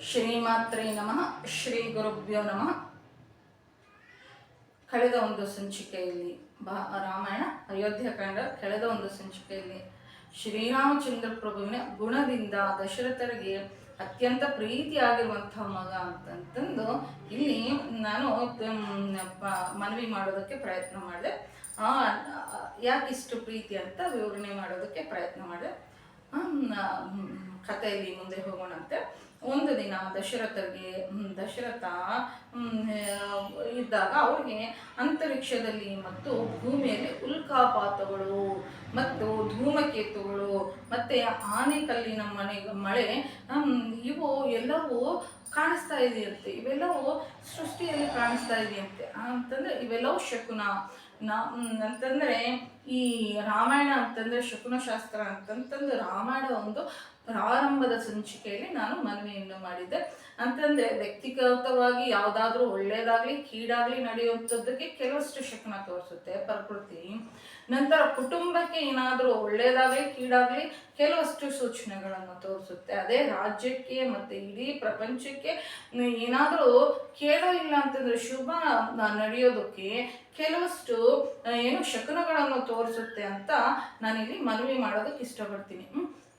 ಶ್ರೀಮಾತ್ರೇ ನಮಃ. ಶ್ರೀ ಗುರುಭ್ಯೋ ನಮಃ. ಕಳೆದ ಒಂದು ಸಂಚಿಕೆಯಲ್ಲಿ ರಾಮಾಯಣ ಅಯೋಧ್ಯಕಾಂಡ ಕಳೆದ ಒಂದು ಸಂಚಿಕೆಯಲ್ಲಿ ಶ್ರೀರಾಮಚಂದ್ರ ಪ್ರಭುವಿನ ಗುಣದಿಂದ ದಶರಥರಿಗೆ ಅತ್ಯಂತ ಪ್ರೀತಿಯಾಗಿರುವಂತಹ ಮಗ ಅಂತಂದು ಇಲ್ಲಿ ನಾನು ಮನವಿ ಮಾಡೋದಕ್ಕೆ ಪ್ರಯತ್ನ ಮಾಡಿದೆ. ಯಾಕಿಷ್ಟು ಪ್ರೀತಿ ಅಂತ ವಿವರಣೆ ಮಾಡೋದಕ್ಕೆ ಪ್ರಯತ್ನ ಮಾಡಿದೆ. ಕಥೆಯಲ್ಲಿ ಮುಂದೆ ಹೋಗೋಣಂತೆ. ಒಂದು ದಿನ ದಶರಥ ಇದ್ದಾಗ ಅವ್ರಿಗೆ ಅಂತರಿಕ್ಷದಲ್ಲಿ ಮತ್ತು ಭೂಮಿಯಲ್ಲಿ ಉಲ್ಕಾಪಾತಗಳು ಮತ್ತು ಧೂಮಕೇತುಗಳು ಮತ್ತೆ ಆನೆಕಲ್ಲಿನ ಮಳೆ ಇವು ಎಲ್ಲವೂ ಕಾಣಿಸ್ತಾ ಇದೆಯಂತೆ. ಇವೆಲ್ಲವೂ ಸೃಷ್ಟಿಯಲ್ಲಿ ಕಾಣಿಸ್ತಾ ಇದೆಯಂತೆ ಅಂತಂದ್ರೆ ಇವೆಲ್ಲವೂ ಶಕುನ ಅಂತಂದ್ರೆ ಈ ರಾಮಾಯಣ ಅಂತಂದ್ರೆ ಶಕುನ ಶಾಸ್ತ್ರ ಅಂತಂತಂದು ರಾಮಾಯಣ ಒಂದು ಪ್ರಾರಂಭದ ಸಂಚಿಕೆಯಲ್ಲಿ ನಾನು ಮನವಿಯನ್ನು ಮಾಡಿದ್ದೆ. ಅಂತಂದ್ರೆ ವ್ಯಕ್ತಿಗತವಾಗಿ ಯಾವುದಾದ್ರೂ ಒಳ್ಳೇದಾಗ್ಲಿ ಕೀಡಾಗ್ಲಿ ನಡೆಯುವಂಥದ್ದಕ್ಕೆ ಕೆಲವಷ್ಟು ಶಕುನ ತೋರಿಸುತ್ತೆ ಪ್ರಕೃತಿ. ನಂತರ ಕುಟುಂಬಕ್ಕೆ ಏನಾದರೂ ಒಳ್ಳೇದಾಗ್ಲಿ ಕೀಡಾಗ್ಲಿ ಕೆಲವಷ್ಟು ಸೂಚನೆಗಳನ್ನು ತೋರಿಸುತ್ತೆ. ಅದೇ ರಾಜ್ಯಕ್ಕೆ ಮತ್ತೆ ಇಡೀ ಪ್ರಪಂಚಕ್ಕೆ ಏನಾದರೂ ಕೇಳೋ ಇಲ್ಲ ಅಂತಂದ್ರೆ ಶುಭ ನಡೆಯೋದಕ್ಕೆ ಕೆಲವಷ್ಟು ಶಕುನಗಳನ್ನು ತೋರಿಸುತ್ತೆ ಅಂತ ನಾನಿಲ್ಲಿ ಮನವಿ ಮಾಡೋದಕ್ಕೆ ಇಷ್ಟಪಡ್ತೀನಿ.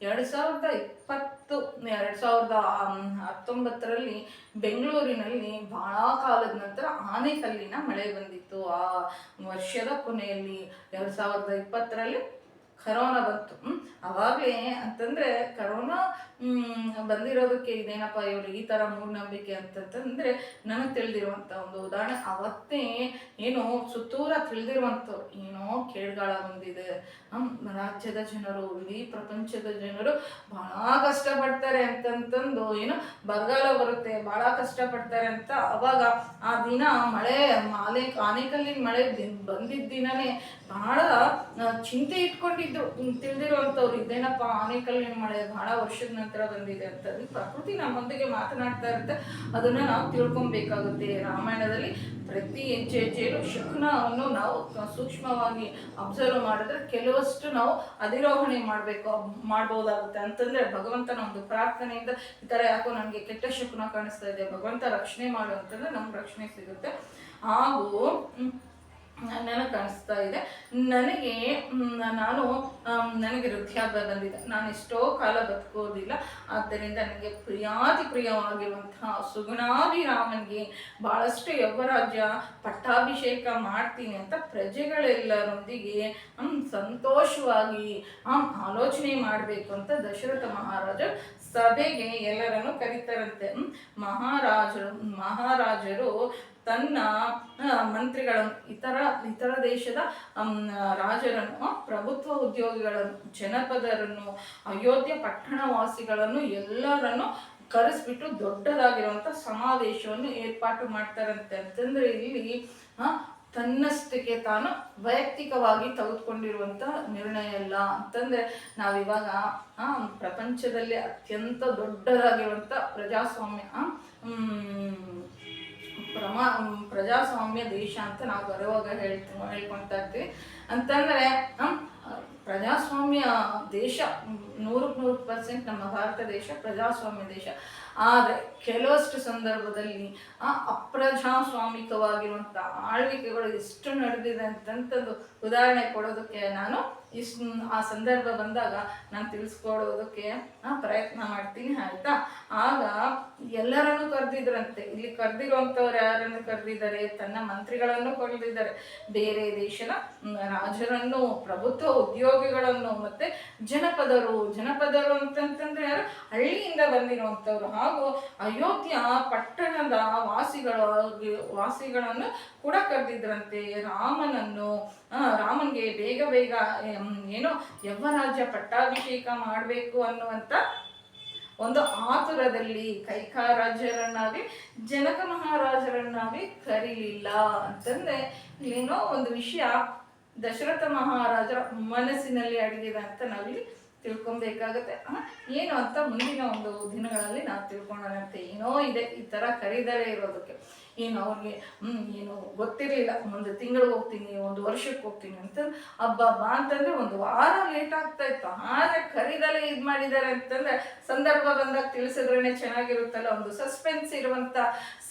2019 ಬೆಂಗಳೂರಿನಲ್ಲಿ ಬಹಳ ಕಾಲದ ನಂತರ ಆನೆಕಲ್ಲಿನ ಮಳೆ ಬಂದಿತ್ತು. ಆ ವರ್ಷದ ಕೊನೆಯಲ್ಲಿ 2020 ಕರೋನಾ ಬಂತು. ಅವಾಗಲೇ ಅಂತಂದ್ರೆ ಕರೋನಾ ಬಂದಿರೋದಕ್ಕೆ ಇದೇನಪ್ಪ ಇವರು ಈ ಥರ ಮೂಢನಂಬಿಕೆ ಅಂತಂದ್ರೆ ನನಗೆ ತಿಳಿದಿರುವಂಥ ಒಂದು ಉದಾಹರಣೆ. ಅವತ್ತೇ ಸುತ್ತೂರ ತಿಳಿದಿರುವಂಥವ್ರು ಕೇಳ್ಗಾಳ ಬಂದಿದೆ, ರಾಜ್ಯದ ಜನರು ಇಡೀ ಪ್ರಪಂಚದ ಜನರು ಬಹಳ ಕಷ್ಟಪಡ್ತಾರೆ ಅಂತಂತಂದು ಬರಗಾಲ ಬರುತ್ತೆ ಬಹಳ ಕಷ್ಟಪಡ್ತಾರೆ ಅಂತ ಅವಾಗ ಆ ದಿನ ಮಳೆ ಆನೆಕಲ್ಲಿನ ಮಳೆ ಬಂದಿದ್ದ ದಿನನೇ ಬಹಳ ಚಿಂತೆ ಇಟ್ಕೊಂಡಿದ್ರು ತಿಳಿದಿರುವಂಥವ್ರು. ಇದೇನಪ್ಪ ಆನೆಕಲ್ಲಿನ ಮಳೆ ಬಹಳ ವರ್ಷದ ನಂತರ ಬಂದಿದೆ ಅಂತ. ಪ್ರಕೃತಿ ನಮ್ಮೊಂದಿಗೆ ಮಾತನಾಡ್ತಾ ಇರುತ್ತೆ, ಅದನ್ನ ನಾವು ತಿಳ್ಕೊಬೇಕಾಗುತ್ತೆ. ರಾಮಾಯಣದಲ್ಲಿ ಪ್ರತಿ ಹೆಜ್ಜೆಯಲ್ಲೂ ಶಕುನವನ್ನು ನಾವು ಸೂಕ್ಷ್ಮವಾಗಿ ಅಬ್ಸರ್ವ್ ಮಾಡಿದ್ರೆ ಕೆಲವಷ್ಟು ನಾವು ಅಧಿರೋಹಣೆ ಮಾಡ್ಬೋದಾಗುತ್ತೆ. ಅಂತಂದ್ರೆ ಭಗವಂತನ ಒಂದು ಪ್ರಾರ್ಥನೆಯಿಂದ ಈ ತರ ಯಾಕೋ ನನಗೆ ಕೆಟ್ಟ ಶಕುನ ಕಾಣಿಸ್ತಾ ಇದೆ, ಭಗವಂತ ರಕ್ಷಣೆ ಮಾಡು ಅಂತಂದ್ರೆ ನಮ್ಗೆ ರಕ್ಷಣೆ ಸಿಗುತ್ತೆ. ಹಾಗೂ ನನಗೆ ಕಾಣಿಸ್ತಾ ಇದೆ ನನಗೆ ವೃದ್ಧಾಪ್ಯ ಬಂದಿದೆ, ನಾನು ಎಷ್ಟೋ ಕಾಲ ಬದುಕೋದಿಲ್ಲ. ಆದ್ದರಿಂದ ನನಗೆ ಪ್ರಿಯವಾಗಿರುವಂತಹ ಸುಗುಣಾಭಿರಾಮನಿಗೆ ಬಹಳಷ್ಟು ಯೌವರಾಜ್ಯ ಪಟ್ಟಾಭಿಷೇಕ ಮಾಡ್ತೀನಿ ಅಂತ ಪ್ರಜೆಗಳೆಲ್ಲರೊಂದಿಗೆ ಸಂತೋಷವಾಗಿ ಆಲೋಚನೆ ಮಾಡಬೇಕು ಅಂತ ದಶರಥ ಮಹಾರಾಜ ಸಭೆಗೆ ಎಲ್ಲರನ್ನು ಕರೀತಾರಂತೆ. ಮಹಾರಾಜರು ತನ್ನ ಮಂತ್ರಿಗಳನ್ನು ಇತರ ದೇಶದ ರಾಜರನ್ನು, ಪ್ರಭುತ್ವ ಉದ್ಯೋಗಿಗಳನ್ನು, ಜನಪದರನ್ನು, ಅಯೋಧ್ಯ ಪಟ್ಟಣವಾಸಿಗಳನ್ನು ಎಲ್ಲರನ್ನು ಕರೆಸ್ಬಿಟ್ಟು ದೊಡ್ಡದಾಗಿರುವಂತ ಸಮಾವೇಶವನ್ನು ಏರ್ಪಾಟು ಮಾಡ್ತಾರಂತೆ. ಅಂತಂದ್ರೆ ಇಲ್ಲಿ ತನ್ನಷ್ಟಕ್ಕೆ ತಾನು ವೈಯಕ್ತಿಕವಾಗಿ ತೆಗೆದುಕೊಂಡಿರುವಂತ ನಿರ್ಣಯ ಅಲ್ಲ. ಅಂತಂದ್ರೆ ನಾವಿವಾಗ ಪ್ರಪಂಚದಲ್ಲಿ ಅತ್ಯಂತ ದೊಡ್ಡದಾಗಿರುವಂತ ಪ್ರಜಾಸ್ವಾಮ್ಯ ದೇಶ ಅಂತ ನಾವು ಬರುವಾಗ ಹೇಳ್ಕೊಳ್ತಾ ಇರ್ತೀವಿ. ಅಂತಂದ್ರೆ ಪ್ರಜಾಸ್ವಾಮ್ಯ ದೇಶ 100% ನಮ್ಮ ಭಾರತ ದೇಶ ಪ್ರಜಾಸ್ವಾಮ್ಯ ದೇಶ. ಆದರೆ ಕೆಲವಷ್ಟು ಸಂದರ್ಭದಲ್ಲಿ ಅಪ್ರಜಾಸ್ವಾಮಿಕವಾಗಿರುವಂಥ ಆಳ್ವಿಕೆಗಳು ಎಷ್ಟು ನಡೆದಿದೆ ಅಂತಂತಂದು ಉದಾಹರಣೆ ಕೊಡೋದಕ್ಕೆ ನಾನು ಆ ಸಂದರ್ಭ ಬಂದಾಗ ನಾನು ತಿಳಿಸ್ಕೊಡೋದಕ್ಕೆ ಪ್ರಯತ್ನ ಮಾಡ್ತೀನಿ, ಆಯ್ತಾ? ಆಗ ಎಲ್ಲರನ್ನು ಕರೆದಿದ್ರಂತೆ. ಇಲ್ಲಿ ಕರೆದಿರುವಂಥವ್ರು ಯಾರನ್ನು ಕರೆದಿದ್ದಾರೆ? ತನ್ನ ಮಂತ್ರಿಗಳನ್ನು ಕರೆದಿದ್ದಾರೆ, ಬೇರೆ ದೇಶದ ರಾಜರನ್ನು, ಪ್ರಭುತ್ವ ಉದ್ಯೋಗಿಗಳನ್ನು, ಮತ್ತೆ ಜನಪದರು ಅಂತಂತಂದ್ರೆ ಯಾರು? ಹಳ್ಳಿಯಿಂದ ಬಂದಿರುವಂಥವ್ರು, ಹಾಗೂ ಅಯೋಧ್ಯ ಪಟ್ಟಣದ ವಾಸಿಗಳನ್ನು ಕೂಡ ಕರೆದಿದ್ರಂತೆ. ರಾಮನ್ಗೆ ಬೇಗ ಯೌವರಾಜ್ಯ ಪಟ್ಟಾಭಿಷೇಕ ಮಾಡಬೇಕು ಅನ್ನುವಂಥ ಒಂದು ಆತುರದಲ್ಲಿ ಕೈಕಾರಾಜ್ಯರನ್ನಾಗಿ ಜನಕ ಮಹಾರಾಜರನ್ನಾಗಿ ಕರೀಲಿಲ್ಲ. ಅಂತಂದ್ರೆ ಒಂದು ವಿಷಯ ದಶರಥ ಮಹಾರಾಜರ ಮನಸ್ಸಿನಲ್ಲಿ ಅಡಗಿದೆ ಅಂತ ನಾವಿಲ್ಲಿ ತಿಳ್ಕೊಬೇಕಾಗತ್ತೆ. ಏನು ಅಂತ ಮುಂದಿನ ಒಂದು ದಿನಗಳಲ್ಲಿ ನಾವು ತಿಳ್ಕೊಳ್ಳೋಣಂತೆ. ಇದೆ ಈ ತರ ಕರೀದಲೇ ಇರೋದಕ್ಕೆ. ಏನು ಅವ್ರಿಗೆ ಏನು ಗೊತ್ತಿರಲಿಲ್ಲ, ಒಂದು ತಿಂಗಳಿಗೆ ಹೋಗ್ತೀನಿ, ಒಂದು ವರ್ಷಕ್ಕೆ ಹೋಗ್ತೀನಿ ಅಂತ. ಹಬ್ಬ ಅಂತಂದ್ರೆ ಒಂದು ವಾರ ಲೇಟ್ ಆಗ್ತಾ ಇತ್ತು. ಆದರೆ ಕರಿದಲ್ಲೇ ಇದು ಮಾಡಿದ್ದಾರೆ ಅಂತಂದ್ರೆ ಸಂದರ್ಭ ಬಂದಾಗ ತಿಳಿಸಿದ್ರೇನೆ ಚೆನ್ನಾಗಿರುತ್ತಲ್ಲ. ಒಂದು ಸಸ್ಪೆನ್ಸ್ ಇರುವಂತ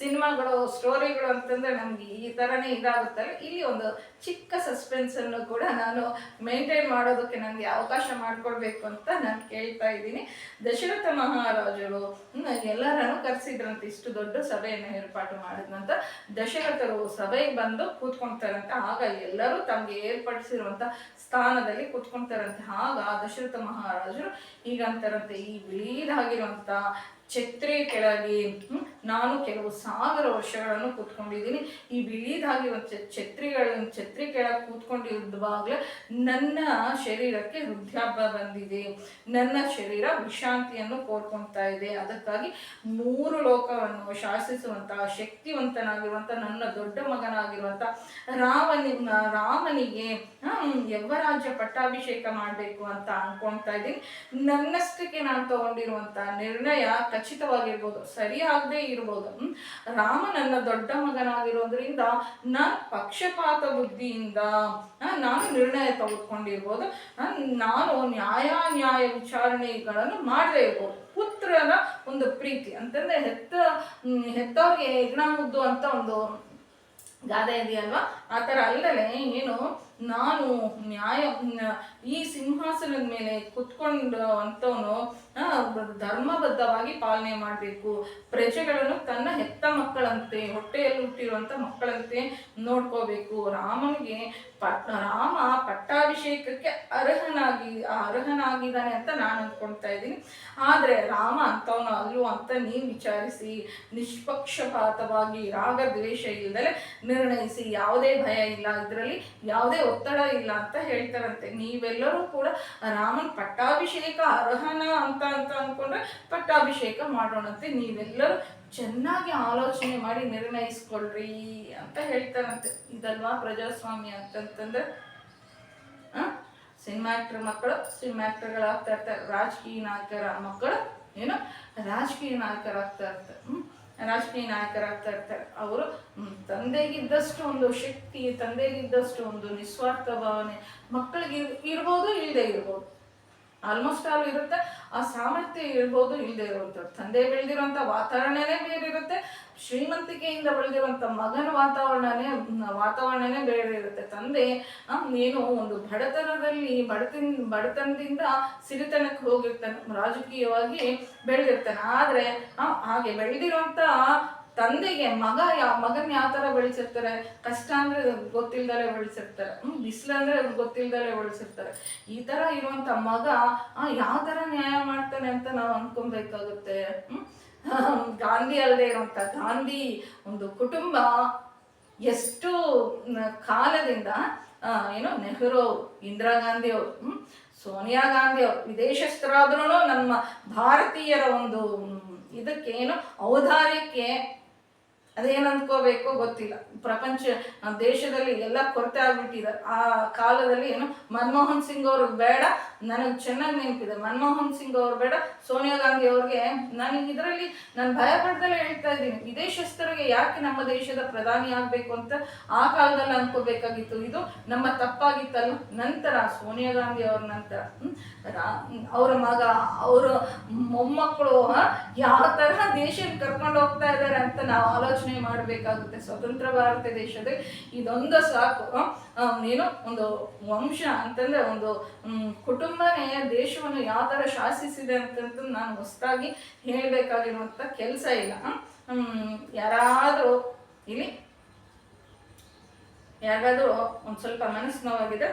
ಸಿನಿಮಾಗಳು, ಸ್ಟೋರಿಗಳು ಅಂತಂದ್ರೆ ನಮ್ಗೆ ಈ ಥರನೇ ಇದಾಗುತ್ತಲ್ಲ. ಇಲ್ಲಿ ಒಂದು ಚಿಕ್ಕ ಸಸ್ಪೆನ್ಸ್ ಅನ್ನು ಕೂಡ ನಾನು ಮೇಂಟೈನ್ ಮಾಡೋದಕ್ಕೆ ನನಗೆ ಅವಕಾಶ ಮಾಡಿಕೊಡ್ಬೇಕು ಅಂತ ನಾನು ಕೇಳ್ತಾ ಇದ್ದೀನಿ. ದಶರಥ ಮಹಾರಾಜರು ಎಲ್ಲರನ್ನು ಕರೆಸಿದ್ರಂತೆ, ಇಷ್ಟು ದೊಡ್ಡ ಸಭೆಯನ್ನು ಏರ್ಪಾಟು ಮಾಡಿದ್ನಂತ. ದಶರಥರು ಸಭೆಗೆ ಬಂದು ಕೂತ್ಕೊಳ್ತಾರಂತೆ. ಆಗ ಎಲ್ಲರೂ ತಮಗೆ ಏರ್ಪಡಿಸಿರುವಂತ ಸ್ಥಾನದಲ್ಲಿ ಕೂತ್ಕೊಳ್ತಾರಂತೆ. ಆಗ ದಶರಥ ಮಹಾರಾಜರು ಹೀಗಂತಾರಂತೆ, ಈ ಬಿಳಿದಾಗಿರುವಂತ ಛತ್ರಿ ಕೆಳಗೆ ನಾನು ಕೆಲವು ಸಾವಿರ ವರ್ಷಗಳನ್ನು ಕೂತ್ಕೊಂಡಿದ್ದೀನಿ. ಈ ಬಿಳಿದಾಗಿರುವಂಥ ಛತ್ರಿ ಕೆಳಗೆ ಕೂತ್ಕೊಂಡಿರುವಾಗಲೇ ನನ್ನ ಶರೀರಕ್ಕೆ ವೃದ್ಧಾಪ್ಯ ಬಂದಿದೆ, ನನ್ನ ಶರೀರ ವಿಶ್ರಾಂತಿಯನ್ನು ಕೋರ್ಕೊಳ್ತಾ ಇದೆ. ಅದಕ್ಕಾಗಿ 3 ಲೋಕವನ್ನು ಶಾಸಿಸುವಂತಹ ಶಕ್ತಿವಂತನಾಗಿರುವಂಥ ನನ್ನ ದೊಡ್ಡ ಮಗನಾಗಿರುವಂಥ ರಾಮನಿಗೆ ಯವ್ವರಾಜ್ಯ ಪಟ್ಟಾಭಿಷೇಕ ಮಾಡಬೇಕು ಅಂತ ಅನ್ಕೊಳ್ತಾ ಇದ್ದೀನಿ. ನನ್ನಷ್ಟಕ್ಕೆ ನಾನು ತಗೊಂಡಿರುವಂಥ ನಿರ್ಣಯ ಖಚಿತವಾಗಿರ್ಬೋದು, ಸರಿಯಾಗದೇ ಇರ್ಬೋದು. ರಾಮ ನನ್ನ ದೊಡ್ಡ ಮಗನಾಗಿರೋದ್ರಿಂದ ನಾನು ಪಕ್ಷಪಾತ ಬುದ್ಧಿಯಿಂದ ನಾನು ನಿರ್ಣಯ ತೆಗೆದುಕೊಂಡಿರ್ಬೋದು. ನಾನು ನ್ಯಾಯ ವಿಚಾರಣೆಗಳನ್ನು ಮಾಡದೇ ಇರ್ಬೋದು. ಪುತ್ರನ ಒಂದು ಪ್ರೀತಿ ಅಂತಂದ್ರೆ ಹೆತ್ತವ್ರಿಗೆ ಯಜ್ಞ ಮುದ್ದು ಅಂತ ಒಂದು ಗಾದೆ ಇದೆಯಲ್ವಾ, ಆ ಥರ ಅಲ್ಲದೆ ಏನು ನಾನು ಈ ಸಿಂಹಾಸನದ ಮೇಲೆ ಕುತ್ಕೊಂಡು ಅಂತವನು ಧರ್ಮಬದ್ಧವಾಗಿ ಪಾಲನೆ ಮಾಡಬೇಕು. ಪ್ರಜೆಗಳನ್ನು ತನ್ನ ಹೆತ್ತ ಮಕ್ಕಳಂತೆ, ಹೊಟ್ಟೆಯಲ್ಲಿ ಹುಟ್ಟಿರುವಂಥ ಮಕ್ಕಳಂತೆ ನೋಡ್ಕೋಬೇಕು. ರಾಮ ಪಟ್ಟಾಭಿಷೇಕಕ್ಕೆ ಅರ್ಹನಾಗಿದ್ದಾನೆ ಅಂತ ನಾನು ಅಂದ್ಕೊಳ್ತಾ ಇದ್ದೀನಿ. ಆದರೆ ರಾಮ ಅಂತವನು ಅಲ್ವೋ ಅಂತ ನೀವು ವಿಚಾರಿಸಿ ನಿಷ್ಪಕ್ಷಪಾತವಾಗಿ ರಾಗದ್ವೇಷ ಇಲ್ಲದೆ ನಿರ್ಣಯಿಸಿ, ಯಾವುದೇ ಭಯ ಇಲ್ಲ, ಇದರಲ್ಲಿ ಯಾವುದೇ ಒತ್ತಡ ಇಲ್ಲ ಅಂತ ಹೇಳ್ತಾರಂತೆ. ನೀವೆಲ್ಲರೂ ಕೂಡ ರಾಮನ್ ಪಟ್ಟಾಭಿಷೇಕ ಅರ್ಹನ ಅಂತ ಅಂದ್ಕೊಂಡ್ರೆ ಪಟ್ಟಾಭಿಷೇಕ ಮಾಡೋಣಂತೆ. ನೀವೆಲ್ಲರೂ ಚೆನ್ನಾಗಿ ಆಲೋಚನೆ ಮಾಡಿ ನಿರ್ಣಯಿಸ್ಕೊಳ್ರಿ ಅಂತ ಹೇಳ್ತಾರಂತೆ. ಇದಲ್ವಾ ಪ್ರಜಾಸ್ವಾಮ್ಯ ಅಂತಂತಂದ್ರೆ ಸಿನಿಮಾ ಆಕ್ಟರ್ ಮಕ್ಕಳು ಸಿನಿಮಾ ಆಕ್ಟರ್ಗಳಾಗ್ತಾ ಇರ್ತಾರೆ, ರಾಜಕೀಯ ನಾಯಕರ ಮಕ್ಕಳು ರಾಜಕೀಯ ನಾಯಕರಾಗ್ತಾ ಇರ್ತಾರೆ. ಅವರು ತಂದೆಗಿದ್ದಷ್ಟು ಒಂದು ಶಕ್ತಿ, ತಂದೆಗಿದ್ದಷ್ಟು ಒಂದು ನಿಸ್ವಾರ್ಥ ಭಾವನೆ ಮಕ್ಕಳಿಗೆ ಇರ್ಬೋದು, ಇಲ್ಲದೆ ಇರ್ಬೋದು. ಆಲ್ಮೋಸ್ಟ್ ಆಲ್ ಇರುತ್ತೆ. ಆ ಸಾಮರ್ಥ್ಯ ಇರ್ಬೋದು, ಇಲ್ಲದೆ ಇರುವಂಥ ತಂದೆ ಬೆಳೆದಿರುವಂಥ ವಾತಾವರಣನೇ ಬೇರೆ ಇರುತ್ತೆ. ಶ್ರೀಮಂತಿಕೆಯಿಂದ ಬೆಳೆದಿರುವಂಥ ಮಗನ ವಾತಾವರಣನೇ ಬೇರೆ ಇರುತ್ತೆ. ತಂದೆ ಏನು ಒಂದು ಬಡತನದಿಂದ ಸಿರಿತನಕ್ಕೆ ಹೋಗಿರ್ತಾನೆ, ರಾಜಕೀಯವಾಗಿ ಬೆಳೆದಿರ್ತಾನೆ. ಆದರೆ ಹಾಗೆ ಬೆಳೆದಿರುವಂಥ ತಂದೆಗೆ ಮಗನ್ ಯಾವ ಥರ ಬೆಳೆಸಿರ್ತಾರೆ, ಕಷ್ಟ ಅಂದ್ರೆ ಗೊತ್ತಿಲ್ದಲೆ ಬೆಳೆಸಿರ್ತಾರೆ, ಬಿಸಿಲಂದ್ರೆ ಗೊತ್ತಿಲ್ದಲೆ ಬೆಳೆಸಿರ್ತಾರೆ. ಈ ಥರ ಇರುವಂಥ ಮಗ ಯಾವ ಥರ ನ್ಯಾಯ ಮಾಡ್ತಾನೆ ಅಂತ ನಾವು ಅನ್ಕೊಬೇಕಾಗುತ್ತೆ. ಗಾಂಧಿ ಅಲ್ಲದೆ ಇರುವಂಥ ಗಾಂಧಿ ಒಂದು ಕುಟುಂಬ ಎಷ್ಟು ಕಾಲದಿಂದ ನೆಹರು, ಇಂದಿರಾ ಗಾಂಧಿ ಅವರು, ಸೋನಿಯಾ ಗಾಂಧಿ ಅವರು ವಿದೇಶಸ್ಥರಾದ್ರೂ ನಮ್ಮ ಭಾರತೀಯರ ಒಂದು ಇದಕ್ಕೆ ಔದಾರ್ಯಕ್ಕೆ ಅದೇನು ಅಂದ್ಕೋಬೇಕೋ ಗೊತ್ತಿಲ್ಲ. ದೇಶದಲ್ಲಿ ಎಲ್ಲ ಕೊರತೆ ಆಗ್ಬಿಟ್ಟಿದೆ. ಆ ಕಾಲದಲ್ಲಿ ಮನಮೋಹನ್ ಸಿಂಗ್ ಅವ್ರಿಗೆ ಬೇಡ, ನನಗೆ ಚೆನ್ನಾಗಿ ನೆನಪಿದೆ, ಮನಮೋಹನ್ ಸಿಂಗ್ ಅವ್ರು ಬೇಡ, ಸೋನಿಯಾ ಗಾಂಧಿ ಅವ್ರಿಗೆ ಇದರಲ್ಲಿ ನಾನು ಭಯ ಪಡ್ದಲ್ಲೇ ಹೇಳ್ತಾ ಇದ್ದೀನಿ, ವಿದೇಶಸ್ಥರಿಗೆ ಯಾಕೆ ನಮ್ಮ ದೇಶದ ಪ್ರಧಾನಿ ಆಗ್ಬೇಕು ಅಂತ ಆ ಕಾಲದಲ್ಲಿ ಅನ್ಕೋಬೇಕಾಗಿತ್ತು. ಇದು ನಮ್ಮ ತಪ್ಪಾಗಿತ್ತಲ್ಲ. ನಂತರ ಸೋನಿಯಾ ಗಾಂಧಿ ಅವ್ರ ನಂತರ ಅವರ ಮಗ, ಅವರ ಮೊಮ್ಮಕ್ಕಳು ಯಾವ ತರಹ ದೇಶ ಕರ್ಕೊಂಡು ಹೋಗ್ತಾ ಇದ್ದಾರೆ ಅಂತ ನಾವು ಆಲೋಚನೆ ಮಾಡಬೇಕಾಗುತ್ತೆ. ಸ್ವತಂತ್ರ ಭಾರತ ದೇಶದಲ್ಲಿ ಇದೊಂದು ಸಾಕು. ಒಂದು ವಂಶ ಅಂತಂದ್ರೆ ಒಂದು ಕುಟುಂಬನೇ ದೇಶವನ್ನು ಯಾವ ತರ ಶಾಸಿಸಿದೆ ಅಂತಂತ ನಾನು ಹೊಸದಾಗಿ ಹೇಳ್ಬೇಕಾಗಿರುವಂತ ಕೆಲಸ ಇಲ್ಲ. ಯಾರಾದ್ರೂ ಒಂದ್ ಸ್ವಲ್ಪ ಮನಸ್ಸು ನೋವಾಗಿದೆ,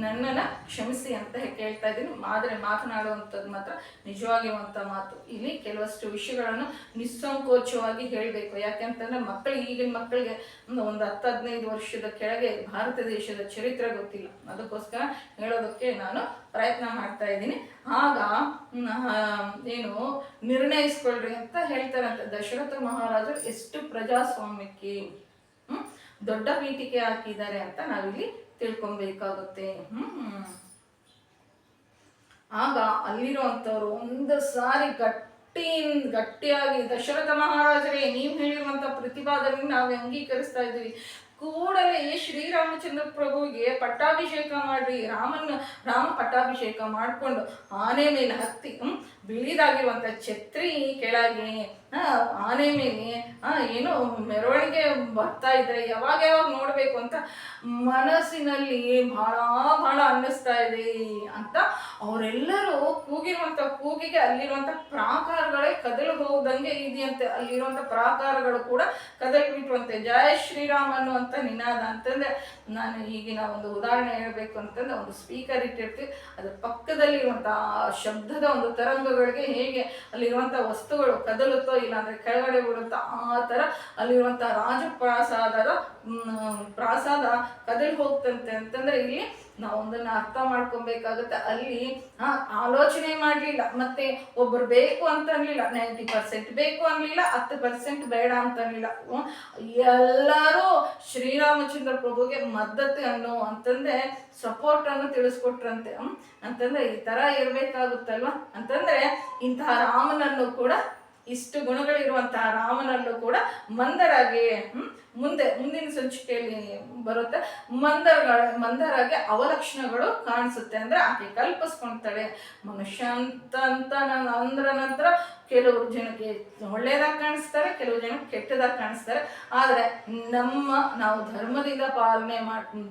ನನ್ನನ್ನು ಕ್ಷಮಿಸಿ ಅಂತ ಕೇಳ್ತಾ ಇದ್ದೀನಿ. ಆದರೆ ಮಾತನಾಡುವಂಥದ್ದು ಮಾತ್ರ ನಿಜವಾಗಿರುವಂಥ ಮಾತು. ಇಲ್ಲಿ ಕೆಲವಷ್ಟು ವಿಷಯಗಳನ್ನು ನಿಸ್ಸಂಕೋಚವಾಗಿ ಹೇಳಬೇಕು. ಯಾಕೆಂತಂದ್ರೆ ಈಗಿನ ಮಕ್ಕಳಿಗೆ ಒಂದು 10-15 ವರ್ಷದ ಕೆಳಗೆ ಭಾರತ ದೇಶದ ಚರಿತ್ರೆ ಗೊತ್ತಿಲ್ಲ. ಅದಕ್ಕೋಸ್ಕರ ಹೇಳೋದಕ್ಕೆ ನಾನು ಪ್ರಯತ್ನ ಮಾಡ್ತಾ ಇದ್ದೀನಿ. ಆಗ ನಿರ್ಣಯಿಸ್ಕೊಳ್ರಿ ಅಂತ ಹೇಳ್ತಾರಂತೆ. ದಶರಥ ಮಹಾರಾಜರು ಎಷ್ಟು ಪ್ರಜಾಸ್ವಾಮ್ಯಕ್ಕೆ ದೊಡ್ಡ ಪೀಠಿಕೆ ಹಾಕಿದ್ದಾರೆ ಅಂತ ನಾವಿಲ್ಲಿ ತಿಳ್ಕೊಬೇಕಾಗುತ್ತೆ. ಆಗ ಅಲ್ಲಿರುವಂಥವ್ರು ಒಂದು ಸಾರಿ ಗಟ್ಟಿಯಾಗಿ ದಶರಥ ಮಹಾರಾಜರೇ ನೀವು ಹೇಳಿರುವಂತ ಪ್ರತಿಪಾದನೆ ನಾವು ಅಂಗೀಕರಿಸ್ತಾ ಇದ್ದೀವಿ, ಕೂಡಲೇ ಶ್ರೀರಾಮಚಂದ್ರ ಪ್ರಭುವಿಗೆ ಪಟ್ಟಾಭಿಷೇಕ ಮಾಡಿ ರಾಮ ಪಟ್ಟಾಭಿಷೇಕ ಮಾಡಿಕೊಂಡು ಆನೆ ಮೇಲೆ ಹತ್ತಿ ಬಿಳಿದಾಗಿರುವಂಥ ಛತ್ರಿ ಕೆಳಗೆ ಆನೆ ಮೇಲೆ ಏನೋ ಮೆರವಣಿಗೆ ಬರ್ತಾ ಇದ್ರೆ ಯಾವಾಗ ನೋಡಬೇಕು ಅಂತ ಮನಸ್ಸಿನಲ್ಲಿ ಬಹಳ ಅನ್ನಿಸ್ತಾ ಇದೆ ಅಂತ ಅವರೆಲ್ಲರೂ ಕೂಗಿರುವಂಥ ಕೂಗಿಗೆ ಅಲ್ಲಿರುವಂಥ ಪ್ರಾಕಾರಗಳೇ ಕದಲು ಹೋದಂಗೆ ಇದೆಯಂತೆ. ಅಲ್ಲಿರುವಂಥ ಪ್ರಾಕಾರಗಳು ಕೂಡ ಕದಲು ಬಿಟ್ಟುವಂತೆ. ಜಯ ಶ್ರೀರಾಮ್ ಅನ್ನುವಂಥ ನಿನಾದ ಅಂತಂದ್ರೆ, ನಾನು ಈಗಿನ ಒಂದು ಉದಾಹರಣೆ ಹೇಳಬೇಕು ಅಂತಂದ್ರೆ, ಒಂದು ಸ್ಪೀಕರ್ ಇಟ್ಟಿರ್ತೀವಿ, ಅದ್ರ ಪಕ್ಕದಲ್ಲಿರುವಂತಹ ಶಬ್ದದ ಒಂದು ತರಂಗಗಳಿಗೆ ಹೇಗೆ ಅಲ್ಲಿರುವಂತಹ ವಸ್ತುಗಳು ಕದಲುತ್ತೋ ಇಲ್ಲಾಂದ್ರೆ ಕೆಳಗಡೆ ಬಿಡುತ್ತೋ ಆ ತರ ಅಲ್ಲಿರುವಂತಹ ರಾಜಪ್ರಾಸಾದದ ಪ್ರಾಸಾದ ಕದಲಿ ಹೋಗ್ತಂತೆ ಅಂತಂದ್ರೆ, ಇಲ್ಲಿ ನಾವು ಒಂದನ್ನ ಅರ್ಥ ಮಾಡ್ಕೊಬೇಕಾಗುತ್ತೆ. ಅಲ್ಲಿ ಆಲೋಚನೆ ಮಾಡಲಿಲ್ಲ, ಮತ್ತೆ ಒಬ್ಬರು ಬೇಕು ಅಂತ ಅನ್ಲಿಲ್ಲ, 90% ಬೇಕು ಅನ್ಲಿಲ್ಲ, 10% ಬೇಡ ಅಂತ ಅನ್ಲಿಲ್ಲ, ಎಲ್ಲರೂ ಶ್ರೀರಾಮಚಂದ್ರ ಪ್ರಭುಗೆ ಮದ್ದತೆ ಅಂತಂದ್ರೆ ಸಪೋರ್ಟ್ ಅನ್ನು ತಿಳಿಸ್ಕೊಟ್ರಂತೆ. ಅಂತಂದ್ರೆ ಈ ತರ ಇರ್ಬೇಕಾಗುತ್ತಲ್ವಾ ಅಂತಂದ್ರೆ, ಇಂತಹ ರಾಮನನ್ನು ಕೂಡ, ಇಷ್ಟು ಗುಣಗಳಿರುವಂತಹ ರಾಮನಲ್ಲೂ ಕೂಡ ಮಂದರಾಗಿ ಮುಂದಿನ ಸಂಚಿಕೆಯಲ್ಲಿ ಬರುತ್ತೆ, ಮಂದರಾಗಿ ಅವಲಕ್ಷಣಗಳು ಕಾಣಿಸುತ್ತೆ. ಅಂದ್ರೆ ಆಕೆ ಕಲ್ಪಿಸ್ಕೊಳ್ತಾಳೆ ಮನುಷ್ಯ ಅಂತ ಅಂದ್ರ ನಂತರ ಕೆಲವು ಜನಕ್ಕೆ ಒಳ್ಳೇದಾಗಿ ಕಾಣಿಸ್ತಾರೆ, ಕೆಲವು ಜನಕ್ಕೆ ಕೆಟ್ಟದಾಗಿ ಕಾಣಿಸ್ತಾರೆ. ಆದರೆ ನಾವು ಧರ್ಮದಿಂದ ಪಾಲನೆ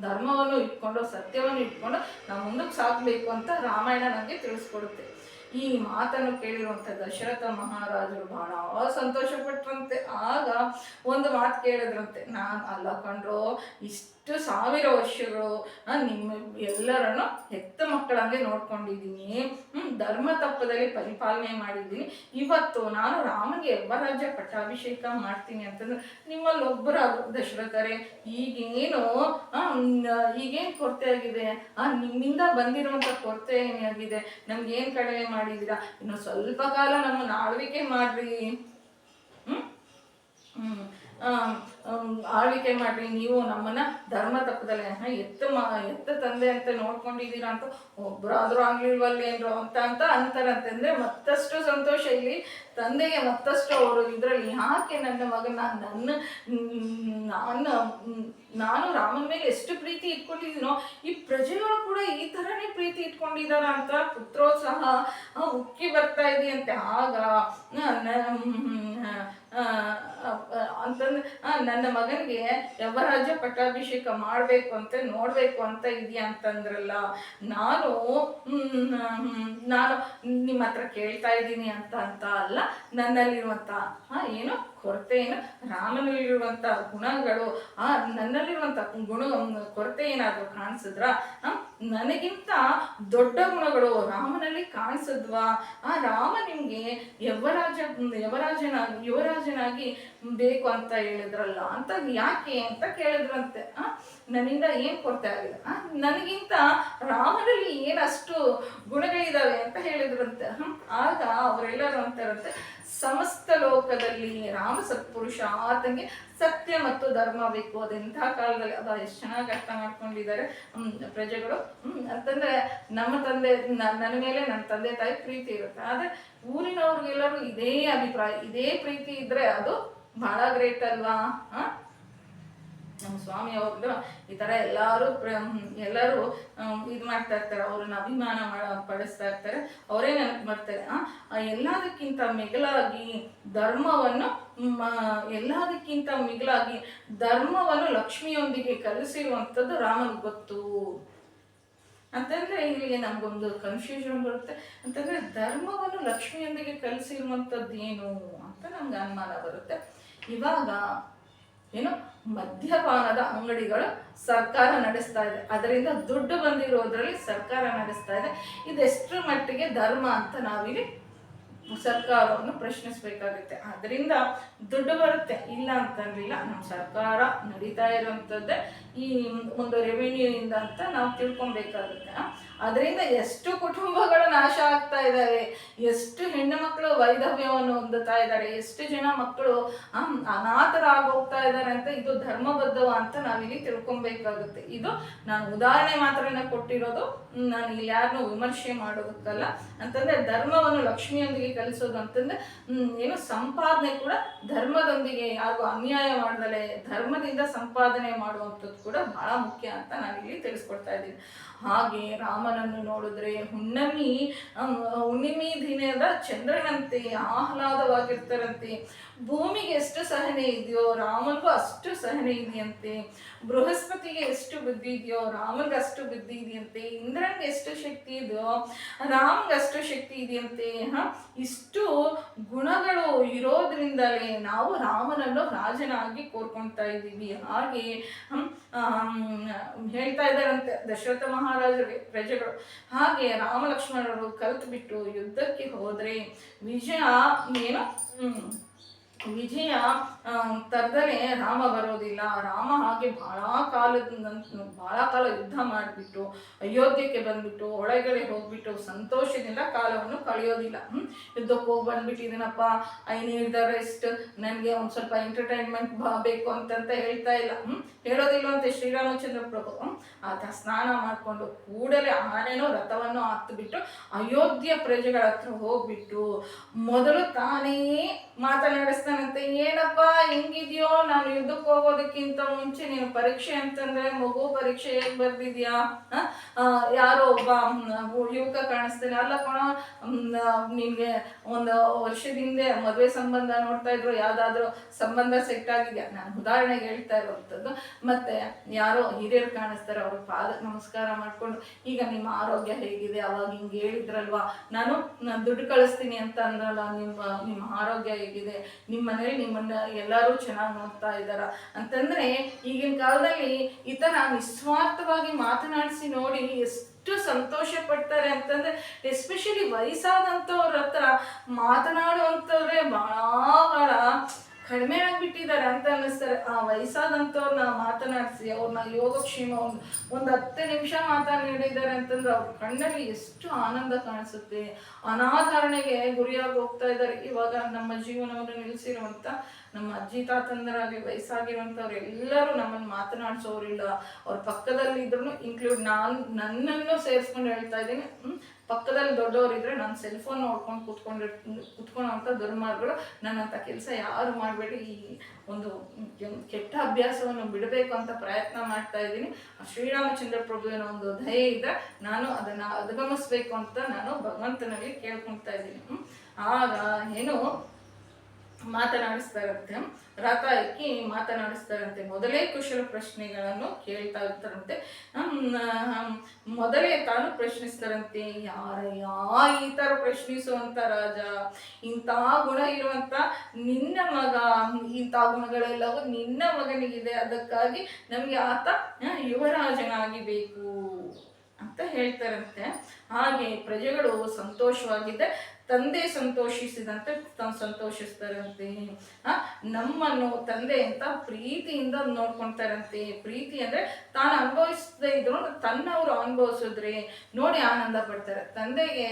ಧರ್ಮವನ್ನು ಇಟ್ಕೊಂಡು ಸತ್ಯವನ್ನು ಇಟ್ಕೊಂಡು ನಾವು ಮುಂದಕ್ಕೆ ಸಾಗಬೇಕು ಅಂತ ರಾಮಾಯಣ ನಮಗೆ ತಿಳಿಸ್ಕೊಡುತ್ತೆ. ಈ ಮಾತನ್ನು ಕೇಳಿರುವಂಥ ದಶರಥ ಮಹಾರಾಜರು ಬಹಳ ಸಂತೋಷ ಪಟ್ರಂತೆ. ಆಗ ಒಂದು ಮಾತು ಕೇಳಿದ್ರಂತೆ, ನಾನು ಅಲ್ಲ ಕಂಡ್ರೋ, ಇಷ್ಟು 1000 ವರ್ಷಗಳು ನಿಮ್ಮ ಎಲ್ಲರನ್ನು ಹೆತ್ತ ಮಕ್ಕಳಂಗೆ ನೋಡ್ಕೊಂಡಿದ್ದೀನಿ, ಧರ್ಮ ತಪ್ಪದಲ್ಲಿ ಪರಿಪಾಲನೆ ಮಾಡಿದ್ದೀನಿ. ಇವತ್ತು ನಾನು ರಾಮನಿಗೆ ಯವ್ವರಾಜ್ಯ ಪಟ್ಟಾಭಿಷೇಕ ಮಾಡ್ತೀನಿ ಅಂತಂದ್ರೆ ನಿಮ್ಮಲ್ಲಿ ಒಬ್ಬರಾದ್ರು ದಶರಥರೇ, ಈಗೇನು ಕೊರತೆ ಆಗಿದೆ, ನಿಮ್ಮಿಂದ ಬಂದಿರುವಂಥ ಕೊರತೆ ಏನಾಗಿದೆ, ನಮ್ಗೇನು ಕಡಿಮೆ ಮಾಡಿದ್ದೀರಾ, ಇನ್ನು ಸ್ವಲ್ಪ ಕಾಲ ನಮ್ಮನ್ನು ಆಳ್ವಿಕೆ ಮಾಡ್ರಿ, ಆಳ್ವಿಕೆ ಮಾಡ್ರಿ, ನೀವು ನಮ್ಮನ್ನ ಧರ್ಮ ತಪ್ಪದಲ್ಲೇ ಎತ್ತ ತಂದೆ ಅಂತ ನೋಡ್ಕೊಂಡಿದ್ದೀರಾ ಅಂತ ಒಬ್ಬರಾದ್ರೂ ಆಗ್ಲಿಲ್ವಲ್ಲೇನ್ರು ಅಂತ ಅಂತಾರಂತಂದ್ರೆ ಮತ್ತಷ್ಟು ಸಂತೋಷ. ಇಲ್ಲಿ ತಂದೆಗೆ ಮತ್ತಷ್ಟು ಅವರು ಇದರಲ್ಲಿ ಯಾಕೆ ನನ್ನ ಮಗನ ನಾನು ರಾಮನ ಮೇಲೆ ಎಷ್ಟು ಪ್ರೀತಿ ಇಟ್ಕೊಂಡಿದ್ದೀನೋ ಈ ಪ್ರಜೆಗಳು ಕೂಡ ಈ ಥರನೇ ಪ್ರೀತಿ ಇಟ್ಕೊಂಡಿದ್ದಾರ ಅಂತ ಪುತ್ರೋತ್ಸಾಹ ಉಕ್ಕಿ ಬರ್ತಾ ಇದೆಯಂತೆ. ಆಗ ಅಂತಂದ್ರೆ ನನ್ನ ಮಗನಿಗೆ ಯವ್ವರಾಜ್ಯ ಪಟ್ಟಾಭಿಷೇಕ ಮಾಡಬೇಕು ಅಂತ ನೋಡಬೇಕು ಅಂತ ಇದೆಯಾ ಅಂತಂದ್ರಲ್ಲ, ನಾನು ನಿಮ್ಮ ಹತ್ರ ಕೇಳ್ತಾ ಇದ್ದೀನಿ ಅಂತ ಅಲ್ಲ, ನನ್ನಲ್ಲಿರುವಂಥ ಏನು ಕೊರತೆ ಏನು, ರಾಮನಲ್ಲಿರುವಂಥ ಗುಣಗಳು ನನ್ನಲ್ಲಿರುವಂಥ ಕೊರತೆ ಏನಾದರೂ ಕಾಣಿಸಿದ್ರ, ನನಗಿಂತ ದೊಡ್ಡ ಗುಣಗಳು ರಾಮನಲ್ಲಿ ಕಾಣಿಸಿದ್ವಾ, ರಾಮ ನಿಮ್ಗೆ ಯುವರಾಜನಾಗಿ ಬೇಕು ಅಂತ ಹೇಳಿದ್ರಲ್ಲ ಅಂತ ಯಾಕೆ ಅಂತ ಕೇಳಿದ್ರಂತೆ. ನನ್ನಿಂದ ಏನ್ ಕೊರತೆ ಆಗಿಲ್ಲ, ನನಗಿಂತ ರಾಮನಲ್ಲಿ ಏನಷ್ಟು ಗುಣಗಳಿದಾವೆ ಅಂತ ಹೇಳಿದ್ರಂತೆ. ಆಗ ಅವರೆಲ್ಲರೂ ಅಂತಾರಂತೆ, ಸಮಸ್ತ ಲೋಕದಲ್ಲಿ ರಾಮ ಸತ್ಪುರುಷ, ಆತಂಗೆ ಸತ್ಯ ಮತ್ತು ಧರ್ಮ ಬೇಕು. ಅದೆಂತಹ ಕಾಲದಲ್ಲಿ ಎಷ್ಟು ಚೆನ್ನಾಗಿ ಅರ್ಥ ಮಾಡ್ಕೊಂಡಿದ್ದಾರೆ ಪ್ರಜೆಗಳು. ಅಂತಂದ್ರೆ ನಮ್ಮ ತಂದೆ ನನ್ನ ಮೇಲೆ ನನ್ನ ತಂದೆ ತಾಯಿ ಪ್ರೀತಿ ಇರುತ್ತೆ, ಆದ್ರೆ ಊರಿನವ್ರಿಗೆಲ್ಲರೂ ಇದೇ ಅಭಿಪ್ರಾಯ, ಇದೇ ಪ್ರೀತಿ ಇದ್ರೆ ಅದು ಬಹಳ ಗ್ರೇಟ್ ಅಲ್ವಾ. ನಮ್ಮ ಸ್ವಾಮಿ ಅವ್ರದ್ದು ಈ ತರ ಎಲ್ಲರೂ ಇದು ಮಾಡ್ತಾ ಇರ್ತಾರೆ, ಅವ್ರನ್ನ ಅಭಿಮಾನ ಪಡಿಸ್ತಾ ಇರ್ತಾರೆ, ಅವರೇ ನೆನಪು ಮಾಡ್ತಾರೆ. ಎಲ್ಲದಕ್ಕಿಂತ ಮಿಗಿಲಾಗಿ ಧರ್ಮವನ್ನು ಲಕ್ಷ್ಮಿಯೊಂದಿಗೆ ಕಲಿಸಿರುವಂಥದ್ದು ರಾಮನಿಗೆ ಗೊತ್ತು ಅಂತಂದ್ರೆ ಇಲ್ಲಿಗೆ ನಮ್ಗೊಂದು ಕನ್ಫ್ಯೂಷನ್ ಬರುತ್ತೆ. ಅಂತಂದ್ರೆ ಧರ್ಮವನ್ನು ಲಕ್ಷ್ಮಿಯೊಂದಿಗೆ ಕಲಿಸಿರುವಂಥದ್ದು ಏನು ಅಂತ ನಮ್ಗೆ ಅನುಮಾನ ಬರುತ್ತೆ. ಇವಾಗ ಏನು ಮದ್ಯಪಾನದ ಅಂಗಡಿಗಳು ಸರ್ಕಾರ ನಡೆಸ್ತಾ ಇದೆ, ಅದರಿಂದ ದುಡ್ಡು ಬಂದಿರೋದ್ರಲ್ಲಿ ಸರ್ಕಾರ ನಡೆಸ್ತಾ ಇದೆ. ಇದೆಷ್ಟರ ಮಟ್ಟಿಗೆ ಧರ್ಮ ಅಂತ ನಾವಿಲ್ಲಿ ಸರ್ಕಾರವನ್ನು ಪ್ರಶ್ನಿಸ್ಬೇಕಾಗುತ್ತೆ. ಅದರಿಂದ ದುಡ್ಡು ಬರುತ್ತೆ, ಇಲ್ಲ ಅಂತಂದಿಲ್ಲ. ನಮ್ಮ ಸರ್ಕಾರ ನಡೀತಾ ಇರುವಂಥದ್ದೇ ಈ ಒಂದು ರೆವಿನ್ಯೂ ಇಂದ ಅಂತ ನಾವು ತಿಳ್ಕೊಬೇಕಾಗುತ್ತೆ. ಅದರಿಂದ ಎಷ್ಟು ಕುಟುಂಬಗಳು ನಾಶ ಆಗ್ತಾ ಇದ್ದಾವೆ, ಎಷ್ಟು ಹೆಣ್ಣು ಮಕ್ಕಳು ವೈಧವ್ಯವನ್ನು ಹೊಂದುತ್ತಾ ಇದ್ದಾರೆ, ಎಷ್ಟು ಜನ ಮಕ್ಕಳು ಅನಾಥರಾಗೋಗ್ತಾ ಇದ್ದಾರೆ ಅಂತ ಇದು ಧರ್ಮಬದ್ಧವ ಅಂತ ನಾವಿಲ್ಲಿ ತಿಳ್ಕೊಬೇಕಾಗುತ್ತೆ. ಇದು ನಾನು ಉದಾಹರಣೆ ಮಾತ್ರನೇ ಕೊಟ್ಟಿರೋದು, ನಾನು ಇಲ್ಲಿ ಯಾರನ್ನೂ ವಿಮರ್ಶೆ ಮಾಡೋದಕ್ಕಲ್ಲ. ಅಂತಂದ್ರೆ ಧರ್ಮವನ್ನು ಲಕ್ಷ್ಮಿಯೊಂದಿಗೆ ಕಲಿಸೋದು ಅಂತಂದ್ರೆ ಏನು ಸಂಪಾದನೆ ಕೂಡ ಧರ್ಮದೊಂದಿಗೆ ಯಾರಿಗೂ ಅನ್ಯಾಯ ಮಾಡ್ದಲೆ ಧರ್ಮದಿಂದ ಸಂಪಾದನೆ ಮಾಡುವಂಥದ್ದು ಕೂಡ ಬಹಳ ಮುಖ್ಯ ಅಂತ ನಾನಿಲ್ಲಿ ತಿಳಿಸ್ಕೊಡ್ತಾ ಇದ್ದೀನಿ. ಹಾಗೆ ರಾಮನನ್ನು ನೋಡಿದ್ರೆ ಹುಣ್ಣಿಮೆ ದಿನದ ಚಂದ್ರನಂತೆ ಆಹ್ಲಾದವಾಗಿರ್ತಾರಂತೆ. ಭೂಮಿಗೆ ಎಷ್ಟು ಸಹನೆ ಇದೆಯೋ ರಾಮನಿಗೂ ಅಷ್ಟು ಸಹನೆ ಇದೆಯಂತೆ. ಬೃಹಸ್ಪತಿಗೆ ಎಷ್ಟು ಬುದ್ಧಿ ಇದೆಯೋ ರಾಮನಿಗೆ ಅಷ್ಟು ಬುದ್ಧಿ ಇದೆಯಂತೆ. ಇಂದ್ರನಿಗೆ ಎಷ್ಟು ಶಕ್ತಿ ಇದೆಯೋ ರಾಮನಿಗೆ ಅಷ್ಟು ಶಕ್ತಿ ಇದೆಯಂತೆ. ಇಷ್ಟು ಗುಣಗಳು ಇರೋದ್ರಿಂದಲೇ ನಾವು ರಾಮನನ್ನು ರಾಜನಾಗಿ ಕೋರ್ಕೊಳ್ತಾ ಇದ್ದೀವಿ. ಹಾಗೆ ಹೇಳ್ತಾ ಇದ್ದಾರಂತೆ ದಶರಥ ಮಹಾರಾಜರಿಗೆ ಪ್ರಜೆಗಳು. ಹಾಗೆ ರಾಮ ಲಕ್ಷ್ಮಣರು ಕಲ್ತು ಬಿಟ್ಟು ಯುದ್ಧಕ್ಕೆ ಹೋದ್ರೆ ವಿಜಯ ತರದನೆ ರಾಮ ಬರೋದಿಲ್ಲ. ರಾಮ ಹಾಗೆ ಬಹಳ ಕಾಲ ಯುದ್ಧ ಮಾಡಿಬಿಟ್ಟು ಅಯೋಧ್ಯಕ್ಕೆ ಬಂದ್ಬಿಟ್ಟು ಒಳಗಡೆ ಹೋಗ್ಬಿಟ್ಟು ಸಂತೋಷದಿಂದ ಕಾಲವನ್ನು ಕಳೆಯೋದಿಲ್ಲ. ಯುದ್ಧಕ್ಕೆ ಹೋಗಿ ಬಂದ್ಬಿಟ್ಟಿದ್ದೀನಪ್ಪ, ಐ ನೀಡ್ ದ ರೆಸ್ಟ್, ನನಗೆ ಒಂದು ಸ್ವಲ್ಪ ಎಂಟರ್ಟೈನ್ಮೆಂಟ್ ಬೇಕು ಅಂತಂತ ಹೇಳ್ತಾ ಇಲ್ಲ, ಹೇಳೋದಿಲ್ವಂತೆ ಶ್ರೀರಾಮಚಂದ್ರ ಪ್ರಭು. ಆತ ಸ್ನಾನ ಮಾಡಿಕೊಂಡು ಕೂಡಲೇ ಆನೆನೋ ರಥವನ್ನು ಹತ್ತುಬಿಟ್ಟು ಅಯೋಧ್ಯ ಪ್ರಜೆಗಳ ಹತ್ರ ಹೋಗ್ಬಿಟ್ಟು ಮೊದಲು ತಾನೇ ಮಾತನಾಡಿಸ್ತಾನಂತೆ. ಏನಪ್ಪ ಹೆಂಗಿದ್ಯೋ, ನಾನು ಯುದ್ಧಕ್ಕೆ ಹೋಗೋದಕ್ಕಿಂತ ಮುಂಚೆ ನೀನು ಪರೀಕ್ಷೆ ಅಂತಂದ್ರೆ ಮಗು ಪರೀಕ್ಷೆ ಹೇಗೆ ಬರ್ದಿದ್ಯಾ? ಯಾರೋ ಒಬ್ಬ ಯುವಕ ಕಾಣಿಸ್ತಾನೆ, ಅಲ್ಲ ಕಣ ನಿನ್ಗೆ ಒಂದು ವರ್ಷದಿಂದ ಮದುವೆ ಸಂಬಂಧ ನೋಡ್ತಾ ಇದ್ರು, ಯಾವ್ದಾದ್ರು ಸಂಬಂಧ ಸೆಟ್ ಆಗಿದ್ಯಾ? ನಾನು ಉದಾಹರಣೆಗೆ ಹೇಳ್ತಾ ಇರುವಂಥದ್ದು. ಮತ್ತೆ ಯಾರೋ ಹಿರಿಯರು ಕಾಣಿಸ್ತಾರೆ, ಅವ್ರ ಪಾದಕ್ಕೆ ನಮಸ್ಕಾರ ಮಾಡ್ಕೊಂಡು ಈಗ ನಿಮ್ಮ ಆರೋಗ್ಯ ಹೇಗಿದೆ, ಅವಾಗ ಹಿಂಗೆ ಹೇಳಿದ್ರಲ್ವಾ, ನಾನು ದುಡ್ಡು ಕಳಿಸ್ತೀನಿ ಅಂತ ಅಂದ್ರಲ್ಲ, ನಿಮ್ಮ ಆರೋಗ್ಯ ಹೇಗಿದೆ, ನಿಮ್ಮ ಮನೇಲಿ ನಿಮ್ಮನ್ನ ಎಲ್ಲರೂ ಚೆನ್ನಾಗಿ ನೋಡ್ತಾ ಇದ್ದಾರ ಅಂತಂದ್ರೆ ಈಗಿನ ಕಾಲದಲ್ಲಿ ಈ ತರ ನಿಸ್ವಾರ್ಥವಾಗಿ ಮಾತನಾಡಿಸಿ ನೋಡಿ ಎಷ್ಟು ಸಂತೋಷ ಪಡ್ತಾರೆ ಅಂತಂದ್ರೆ, ಎಸ್ಪೆಷಲಿ ವಯಸ್ಸಾದಂಥವ್ರ ಹತ್ರ ಮಾತನಾಡುವಂಥವ್ರೆ ಬಹಳ ಕಡಿಮೆ ಆಗ್ಬಿಟ್ಟಿದ್ದಾರೆ ಅಂತ ಅನ್ನಿಸ್ತಾರೆ. ಆ ವಯಸ್ಸಾದಂಥವ್ರನ್ನ ಮಾತನಾಡಿಸಿ ಅವ್ರನ್ನ ಯೋಗಕ್ಷೇಮ ಒಂದು 10 ನಿಮಿಷ ಮಾತನಾಡಿದ್ದಾರೆ ಅಂತಂದ್ರೆ ಅವ್ರ ಕಣ್ಣಲ್ಲಿ ಎಷ್ಟು ಆನಂದ ಕಾಣಿಸುತ್ತೆ. ಅನಾಧಾರಣೆಗೆ ಗುರಿಯಾಗಿ ಹೋಗ್ತಾ ಇದ್ದಾರೆ. ಇವಾಗ ನಮ್ಮ ಜೀವನವನ್ನು ನಿಲ್ಲಿಸಿರುವಂಥ ನಮ್ಮ ಅಜ್ಜಿ ತಾತಂದರಾಗಿ ವಯಸ್ಸಾಗಿರುವಂಥವ್ರು ಎಲ್ಲರೂ ನಮ್ಮನ್ನು ಮಾತನಾಡಿಸೋರಿಲ್ಲ. ಅವ್ರ ಪಕ್ಕದಲ್ಲಿ ಇದ್ರು ಇನ್ಕ್ಲೂಡ್ ನನ್ನನ್ನು ಸೇರಿಸ್ಕೊಂಡು ಹೇಳ್ತಾ ಇದ್ದೀನಿ. ಪಕ್ಕದಲ್ಲಿ ದೊಡ್ಡವರಿದ್ರೆ ನಾನು ಸೆಲ್ಫೋನ್ ನೋಡ್ಕೊಂಡು ಕುತ್ಕೊಳ್ಳೋಂಥ ದುರ್ಮಾರ್ಗಗಳು. ನನ್ನಂಥ ಕೆಲಸ ಯಾರು ಮಾಡಬೇಡಿ, ಈ ಒಂದು ಕೆಟ್ಟ ಅಭ್ಯಾಸವನ್ನು ಬಿಡಬೇಕು ಅಂತ ಪ್ರಯತ್ನ ಮಾಡ್ತಾ ಇದ್ದೀನಿ. ಶ್ರೀರಾಮಚಂದ್ರ ಪ್ರಭುವಿನ ಒಂದು ದಯೆ ಇದ್ದರೆ ನಾನು ಅದನ್ನು ಅಧಿಗಮಿಸ್ಬೇಕು ಅಂತ ನಾನು ಭಗವಂತನಲ್ಲಿ ಕೇಳ್ಕೊಳ್ತಾ ಇದ್ದೀನಿ. ಆಗ ಏನು ಮಾತನಾಡಿಸ್ತಾರಂತೆ, ರಥ ಎಕ್ಕಿ ಮಾತನಾಡಿಸ್ತಾರಂತೆ. ಮೊದಲೇ ಕುಶಲ ಪ್ರಶ್ನೆಗಳನ್ನು ಕೇಳ್ತಾ ಇರ್ತಾರಂತೆ. ಮೊದಲೇ ತಾನು ಪ್ರಶ್ನಿಸ್ತಾರಂತೆ, ಯಾರಯ್ಯ ಈ ಥರ ಪ್ರಶ್ನಿಸುವಂಥ ರಾಜ, ಇಂಥ ಗುಣ ಇರುವಂಥ ನಿನ್ನ ಮಗ, ಇಂಥ ಗುಣಗಳೆಲ್ಲವೂ ನಿನ್ನ ಮಗನಿಗಿದೆ, ಅದಕ್ಕಾಗಿ ನಮಗೆ ಆತ ಯುವರಾಜನಾಗಿ ಬೇಕು ಅಂತ ಹೇಳ್ತಾರಂತೆ. ಹಾಗೆ ಪ್ರಜೆಗಳು ಸಂತೋಷವಾಗಿದ್ದೆ ತಂದೆ ಸಂತೋಷಿಸಿದಂತೆ ತಾನು ಸಂತೋಷಿಸ್ತಾರಂತೆ. ನಮ್ಮನ್ನು ತಂದೆ ಅಂತ ಪ್ರೀತಿಯಿಂದ ನೋಡ್ಕೊಳ್ತಾರಂತೆ. ಪ್ರೀತಿ ಅಂದ್ರೆ ತಾನು ಅನುಭವಿಸದೇ ಇದ್ರು ತನ್ನವರು ಅನುಭವಿಸಿದ್ರೆ ನೋಡಿ ಆನಂದ ಪಡ್ತಾರೆ. ತಂದೆಗೆ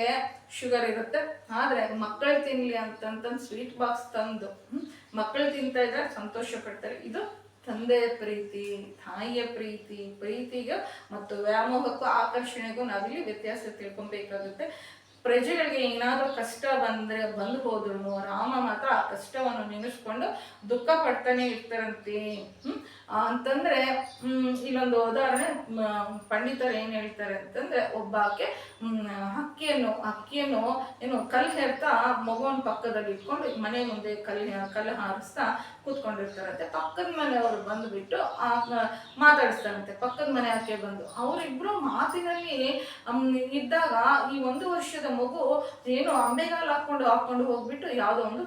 ಶುಗರ್ ಇರುತ್ತೆ, ಆದ್ರೆ ಮಕ್ಕಳು ತಿನ್ಲಿ ಅಂತಂತ ಸ್ವೀಟ್ ಬಾಕ್ಸ್ ತಂದು ಮಕ್ಕಳು ತಿಂತಾ ಇದ್ರೆ ಸಂತೋಷ ಪಡ್ತಾರೆ. ಇದು ತಂದೆಯ ಪ್ರೀತಿ, ತಾಯಿಯ ಪ್ರೀತಿಗೂ ಮತ್ತು ವ್ಯಾಮೋಹಕ್ಕೂ ಆಕರ್ಷಣೆಗೂ ನಾವಿಲ್ಲಿ ವ್ಯತ್ಯಾಸ ತಿಳ್ಕೊಬೇಕಾಗುತ್ತೆ. ಪ್ರಜೆಗಳಿಗೆ ಏನಾದರೂ ಕಷ್ಟ ಬಂದು ಹೋದ್ರು ರಾಮ ಮಾತ್ರ ಆ ಕಷ್ಟವನ್ನು ನೆನೆಸ್ಕೊಂಡು ದುಃಖ ಪಡ್ತಾನೆ ಇರ್ತಾರಂತೆ. ಅಂತಂದ್ರೆ ಇಲ್ಲೊಂದು ಉದಾಹರಣೆ ಪಂಡಿತರು ಏನ್ ಹೇಳ್ತಾರೆ ಅಂತಂದ್ರೆ, ಒಬ್ಬ ಆಕೆ ಅಕ್ಕಿಯನ್ನು ಏನು ಕಲ್ಲು ಹೇರ್ತಾ ಮಗುವನ್ ಪಕ್ಕದಲ್ಲಿ ಇಟ್ಕೊಂಡು ಮನೆ ಮುಂದೆ ಕಲ್ಲು ಹಾರಿಸ್ತಾ ಕೂತ್ಕೊಂಡಿರ್ತಾರಂತೆ. ಪಕ್ಕದ ಮನೆಯವರು ಬಂದುಬಿಟ್ಟು ಮಾತಾಡಿಸ್ತಾರಂತೆ. ಪಕ್ಕದ ಮನೆ ಆಕೆ ಬಂದು ಅವರಿಬ್ರು ಮಾತಿನಲ್ಲಿ ಇದ್ದಾಗ ಈ 1 ವರ್ಷದ ಮಗು ಏನು ಅಂಬೆಗಾಲು ಹಾಕೊಂಡು ಹೋಗ್ಬಿಟ್ಟು ಯಾವುದೋ ಒಂದು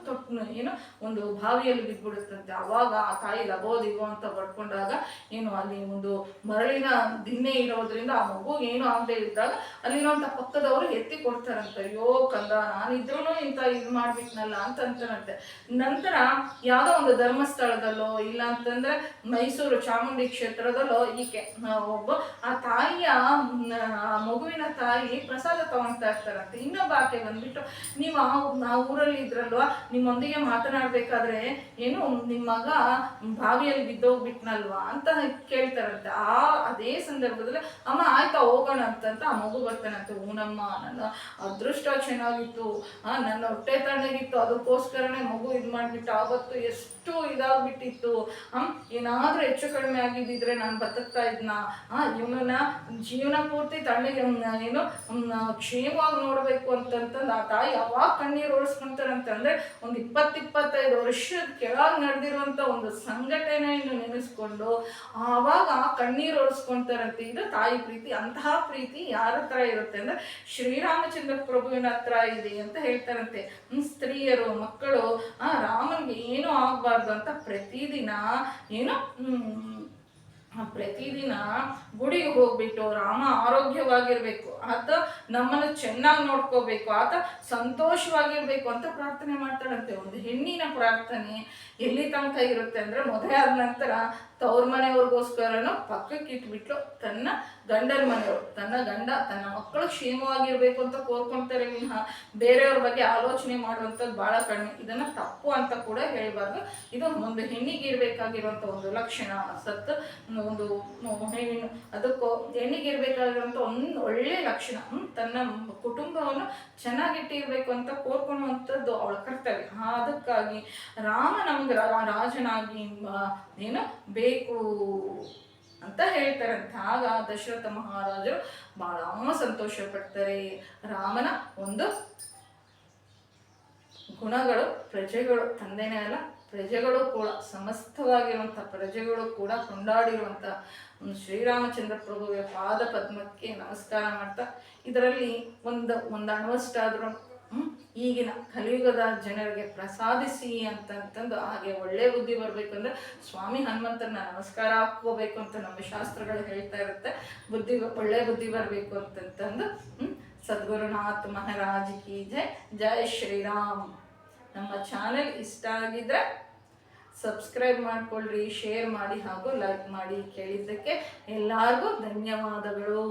ಒಂದು ಬಾವಿಯಲ್ಲಿ ಬಿದ್ದುಬಿಡುತ್ತಂತೆ. ಅವಾಗ ಆ ತಾಯಿ ಲಬೋದಿಗೋ ಅಂತ ಬಡ್ಕೊಂಡಾಗ ಏನು ಅಲ್ಲಿ ಒಂದು ಮರಳಿನ ದಿನ್ನೆ ಇರೋದ್ರಿಂದ ಆ ಮಗು ಏನು ಆಗದೆ ಇದ್ದಾಗ ಅಲ್ಲಿರುವಂಥ ಪಕ್ಕದವರು ಎತ್ತಿ ಕೊಡ್ತಾರಂತೆ. ಅಯ್ಯೋ ಕಂದ, ನಾನಿದ್ರೂ ಇಂಥ ಇದು ಮಾಡ್ಬಿಟ್ನಲ್ಲ ಅಂತಂತಾರಂತೆ. ನಂತರ ಯಾವುದೋ ಒಂದು ಧರ್ಮಸ್ಥಳದಲ್ಲೋ ಇಲ್ಲ ಅಂತಂದ್ರೆ ಮೈಸೂರು ಚಾಮುಂಡಿ ಕ್ಷೇತ್ರದಲ್ಲೋ ಈಕೆ ಒಬ್ಬ ಆ ತಾಯಿಯ ಮಗುವಿನ ತಾಯಿ ಪ್ರಸಾದ ತಗೊಳ್ತಾ ಇರ್ತಾರಂತೆ. ಇನ್ನೊಬ್ಬ ಆಕೆ ಬಂದ್ಬಿಟ್ಟು, ನೀವು ಆ ಊರಲ್ಲಿ ಇದ್ರಲ್ವಾ, ನಿಮ್ಮೊಂದಿಗೆ ಮಾತನಾಡ್ಬೇಕಾದ್ರೆ ಏನು ನಿಮ್ಮ ಮಗ ಬಾವಿಯಲ್ಲಿ ಬಿದ್ದೋಗ್ಬಿಟ್ನಲ್ವಾ ಅಂತ ಕೇಳ್ತಾರಂತೆ. ಅದೇ ಸಂದರ್ಭದಲ್ಲಿ ಅಮ್ಮ ಆಯ್ತಾ ಹೋಗೋಣ ಅಂತಂತ ಆ ಮಗು ಬರ್ತಾನಂತೆ. ಊನಮ್ಮ, ನನ್ನ ಅದೃಷ್ಟ ಚೆನ್ನಾಗಿತ್ತು, ನನ್ನ ಹೊಟ್ಟೆ ತಣ್ಣಗಿತ್ತು, ಅದಕ್ಕೋಸ್ಕರನೇ ಮಗು ಇದು ಮಾಡ್ಬಿಟ್ಟು ಆವತ್ತು ಎಷ್ಟು ಇದಾಗ್ಬಿಟ್ಟಿತ್ತು. ಏನಾದ್ರೂ ಹೆಚ್ಚು ಕಡಿಮೆ ಆಗಿದ್ದಿದ್ರೆ ನಾನು ಬದುಕ್ತಾ ಇದ್ನ. ಇವನನ್ನ ಜೀವನ ಪೂರ್ತಿ ತಣ್ಣಗೆ ಏನು ಕ್ಷೇಮವಾಗಿ ನೋಡ್ಬೇಕು ಅಂತಂತಂದು ಆ ತಾಯಿ ಅವಾಗ ಕಣ್ಣೀರು ಓಡಿಸ್ಕೊಂತಾರಂತೆ. ಅಂದ್ರೆ ಒಂದು 20-25 ವರ್ಷದ ಕೆಳಗೆ ನಡೆದಿರುವಂತ ಒಂದು ಸಂಘಟನೆಯನ್ನು ನೆನೆಸ್ಕೊಂಡು ಆವಾಗ ಕಣ್ಣೀರು ಓಡಿಸ್ಕೊಂತಾರಂತೆ. ಇದು ತಾಯಿ ಪ್ರೀತಿ. ಅಂತಹ ಪ್ರೀತಿ ಯಾರ ಹತ್ರ ಇರುತ್ತೆ ಅಂದ್ರೆ ಶ್ರೀರಾಮಚಂದ್ರ ಪ್ರಭುವಿನ ಹತ್ರ ಇದೆ ಅಂತ ಹೇಳ್ತಾರಂತೆ. ಸ್ತ್ರೀಯರು, ಮಕ್ಕಳು ರಾಮನ್ಗೆ ಏನೂ ಆಗ್ಬಾರ್ದು ಅಂತ ಪ್ರತಿದಿನ ಗುಡಿಗೆ ಹೋಗ್ಬಿಟ್ಟು ರಾಮ ಆರೋಗ್ಯವಾಗಿರ್ಬೇಕು, ಆತ ನಮ್ಮನ್ನು ಚೆನ್ನಾಗಿ ನೋಡ್ಕೋಬೇಕು, ಆತ ಸಂತೋಷವಾಗಿರ್ಬೇಕು ಅಂತ ಪ್ರಾರ್ಥನೆ ಮಾಡ್ತಾಳಂತೆ. ಒಂದು ಹೆಣ್ಣಿನ ಪ್ರಾರ್ಥನೆ ಎಲ್ಲಿ ತನಕ ಇರುತ್ತೆ ಅಂದ್ರೆ ಮದುವೆ ಆದ ನಂತರ ತವ್ರ ಮನೆಯವ್ರಿಗೋಸ್ಕರನು ಪಕ್ಕಕ್ಕೆ ಇಟ್ಬಿಟ್ಟು ತನ್ನ ಗಂಡನ ಮನೆಯವರು, ತನ್ನ ಮಕ್ಕಳು ಕ್ಷೇಮವಾಗಿರ್ಬೇಕು ಅಂತ ಕೋರ್ಕೊಂತಾರೆ ವಿನಃ ಬೇರೆಯವ್ರ ಬಗ್ಗೆ ಆಲೋಚನೆ ಮಾಡುವಂಥದ್ದು ಬಹಳ ಕಡಿಮೆ. ಇದನ್ನ ತಪ್ಪು ಅಂತ ಕೂಡ ಹೇಳ್ಬಾರ್ದು. ಇದು ಒಂದು ಹೆಣ್ಣಿಗೆ ಇರ್ಬೇಕಾಗಿರುವಂತ ಒಂದು ಲಕ್ಷಣ. ಒಂದು ಹೆಣ್ಣು ಅದಕ್ಕೂ ಹೆಣ್ಣಿಗೆ ಇರ್ಬೇಕಾಗಿರುವಂತ ಒಂದು ಒಳ್ಳೆ ಲಕ್ಷಣ. ತನ್ನ ಕುಟುಂಬವನ್ನು ಚೆನ್ನಾಗಿಟ್ಟಿರ್ಬೇಕು ಅಂತ ಕೋರ್ಕೊಳ್ಳುವಂಥದ್ದು ಅವಳ ಕರ್ತವ್ಯ. ಅದಕ್ಕಾಗಿ ರಾಮ ನಮ್ಗೆ ರಾಜನಾಗಿ ಬೇಕು ಅಂತ ಹೇಳ್ತಾರಂತೆ. ಆಗ ದಶರಥ ಮಹಾರಾಜರು ಬಹಳ ಸಂತೋಷ ಪಡ್ತಾರೆ. ರಾಮನ ಒಂದು ಗುಣಗಳು ಪ್ರಜೆಗಳು, ತಂದೆನೇ ಅಲ್ಲ ಪ್ರಜೆಗಳು ಕೂಡ, ಸಮಸ್ತವಾಗಿರುವಂಥ ಪ್ರಜೆಗಳು ಕೂಡ ಕೊಂಡಾಡಿರುವಂಥ ಶ್ರೀರಾಮಚಂದ್ರ ಪ್ರಭುವಿನ ಪಾದ ಪದ್ಮಕ್ಕೆ ನಮಸ್ಕಾರ ಮಾಡ್ತಾ, ಇದರಲ್ಲಿ ಒಂದು ಅಣುವಷ್ಟಾದ್ರೂ ಈಗಿನ ಕಲಿಯುಗದ ಜನರಿಗೆ ಪ್ರಸಾದಿಸಿ ಅಂತಂತಂದು ಹಾಗೆ ಒಳ್ಳೆ ಬುದ್ಧಿ ಬರ್ಬೇಕಂದ್ರೆ ಸ್ವಾಮಿ ಹನುಮಂತನ ನಮಸ್ಕಾರ ಹಾಕೋಬೇಕು ಅಂತ ನಮ್ಮ ಶಾಸ್ತ್ರಗಳು ಹೇಳ್ತಾ ಇರುತ್ತೆ. ಒಳ್ಳೆ ಬುದ್ಧಿ ಬರಬೇಕು ಅಂತಂತಂದು ಸದ್ಗುರುನಾಥ್ ಮಹಾರಾಜ್ ಕಿ ಜೈ. ಜೈ ಶ್ರೀರಾಮ್. ನಮ್ಮ ಚಾನೆಲ್ ಇಷ್ಟ ಆಗಿದ್ರೆ ಸಬ್ಸ್ಕ್ರೈಬ್ ಮಾಡ್ಕೊಳ್ರಿ, ಶೇರ್ ಮಾಡಿ ಹಾಗೂ ಲೈಕ್ ಮಾಡಿ. ಕೇಳಿದ್ದಕ್ಕೆ ಎಲ್ಲರಿಗೂ ಧನ್ಯವಾದಗಳು.